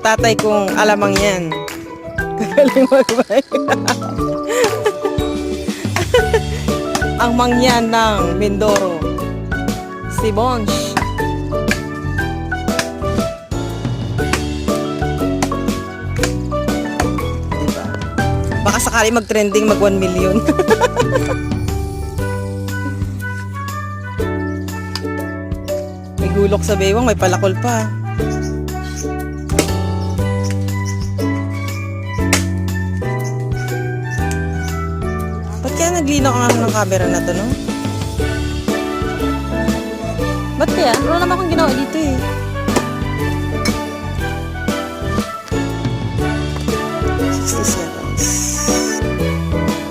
tatay kong alamang yan. Galing magbay. Ang mangyan ng Mindoro. Si Bonch. Diba? Baka sakali mag-trending mag 1 million. May gulok sa baywang, may palakol pa. Ba't kaya naglinaw ang ano ng camera na to, no? Ba't kaya? Wala naman akong ginawa dito eh. $67.